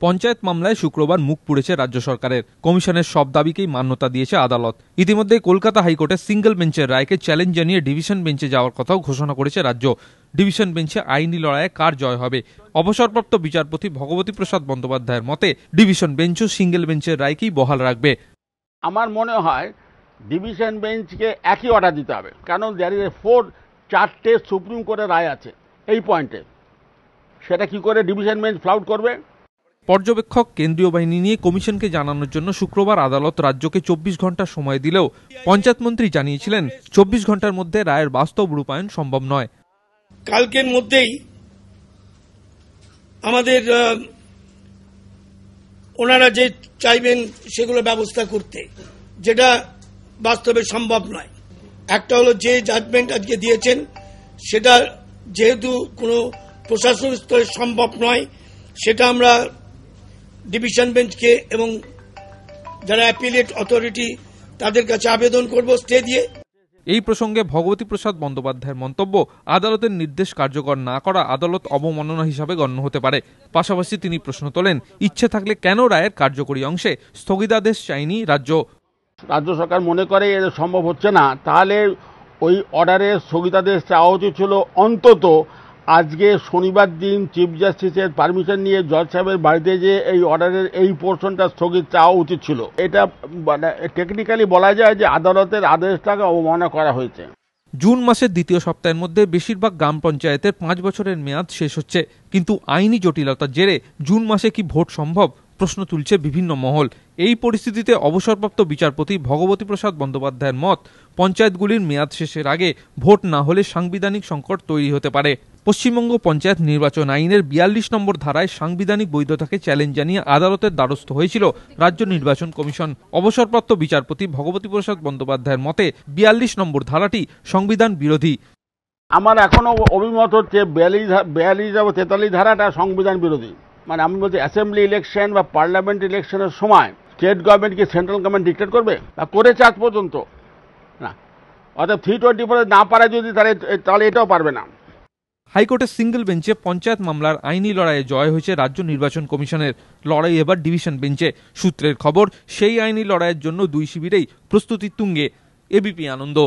পঞ্চায়েত মামলায় শুক্রবার মুখ পুড়েছে রাজ্য সরকারের। কমিশনের সব দাবিকেই মান্যতা দিয়েছে আদালত। ইতিমধ্যে কলকাতা হাইকোর্টের সিঙ্গল বেঞ্চের রায়কে চ্যালেঞ্জ জানিয়ে ডিভিশন বেঞ্চে যাওয়ার কথাও ঘোষণা করেছে রাজ্য। ডিভিশন বেঞ্চে আইনি লড়াইয়ে কার জয় হবে? অবসরপ্রাপ্ত বিচারপতি ভগবতী প্রসাদ বন্দ্যোপাধ্যায়ের মতে ডিভিশন বেঞ্চও সিঙ্গল বেঞ্চের রায়কেই বহাল রাখবে। আমার মনে হয় ডিভিশন বেঞ্চকে একই অর্ডার দিতে হবে, কারণ দেয়ার ইজ এ চারটে সুপ্রিম কোর্টের রায় আছে এই পয়েন্টে। সেটা কি করে ডিভিশন বেঞ্চ ফ্লাউট করবে? পর্যবেক্ষক কেন্দ্রীয় বাহিনী নিয়ে কমিশনকে জানানোর জন্য শুক্রবার আদালত রাজ্যকে 24 ঘন্টা সময় দিলেও পঞ্চায়েত মন্ত্রী জানিয়েছিলেন 24 ঘন্টার মধ্যে রায়ের বাস্তব রূপায়ণ সম্ভব নয়। কালকের মধ্যেই আমাদের ওনারা যে চাইবেন সেগুলো ব্যবস্থা করতে, যেটা বাস্তবে সম্ভব নয়। একটা হলো যে জাজমেন্ট আজকে দিয়েছেন সেটা যেহেতু কোনো প্রশাসনিক স্তরে সম্ভব নয়, সেটা আমরা ডিভিশন বেঞ্চকে এবং যারা অ্যাপিলেট অথরিটি তাদের কাছে আবেদন করব স্টে দিয়ে। এই প্রসঙ্গে ভগবতী প্রসাদ বন্দ্যোপাধ্যায়ের মন্তব্য, আদালতের নির্দেশ কার্যকর না করা আদালত অবমাননা হিসাবে গণ্য হতে পারে। পাশাপাশি তিনি প্রশ্ন তোলেন, ইচ্ছে থাকলে কেন রায়ের কার্যকরী অংশে স্থগিতাদেশ চায়নি রাজ্য? রাজ্য সরকার মনে করে এটা সম্ভব হচ্ছে না, তাহলে ওই অর্ডারের স্থগিতাদেশ চাওয়া উচিত ছিল। অন্তত আজকে শনিবার দিন চিফ জাস্টিসের পারমিশন নিয়ে জজ সাহেবের বাড়িতে যে এই অর্ডারের এই পোর্শনটা স্থগিত চাওয়া উচিত ছিল। এটা মানে টেকনিক্যালি বলা যায় যে আদালতের আদেশটাকে অবমাননা করা হয়েছে। জুন মাসের দ্বিতীয় সপ্তাহের মধ্যে বেশিরভাগ গ্রাম পঞ্চায়েতের 5 বছরের মেয়াদ শেষ হচ্ছে, কিন্তু আইনি জটিলতার জেরে জুন মাসে কি ভোট সম্ভব? প্রশ্ন তুলছে বিভিন্ন মহল। এই পরিস্থিতিতে অবসরপ্রাপ্ত বিচারপতি ভগবতী প্রসাদ বন্দ্যোপাধ্যায়ের মত, পঞ্চায়েতগুলির মেয়াদ শেষের আগে ভোট না হলে সাংবিধানিক সংকট তৈরি হতে পারে। পশ্চিমবঙ্গ পঞ্চায়েত নির্বাচন আইনের 42 নম্বর ধারায় সাংবিধানিক বৈধতাকে চ্যালেঞ্জ জানিয়ে আদালতের দ্বারস্থ হয়েছিল রাজ্য নির্বাচন কমিশন। অবসরপ্রাপ্ত বিচারপতি ভগবতী প্রসাদ বন্দ্যোপাধ্যায়ের মতে 42 নম্বর ধারাটি সংবিধান বিরোধী। আমার এখনো অভিমত হচ্ছে 42 এবং 43 ধারাটা সংবিধান বিরোধী। মানে আমি বলছি, অ্যাসেম্বলি ইলেকশন বা পার্লামেন্ট ইলেকশনের সময় স্টেট গভর্নমেন্ট কি সেন্ট্রাল গভর্নমেন্ট ডিক্টেট করবে? তা করেছে আজ পর্যন্ত না। অর্থাৎ 324 না পারে যদি, তাহলে এটাও পারবে না। হাইকোর্টের সিঙ্গল বেঞ্চে পঞ্চায়েত মামলার আইনি লড়াইয়ে জয় হয়েছে রাজ্য নির্বাচন কমিশনের। লড়াই এবার ডিভিশন বেঞ্চে। সূত্রের খবর, সেই আইনি লড়াইয়ের জন্য দুই শিবিরেই প্রস্তুতি তুঙ্গে। এবিপি আনন্দ।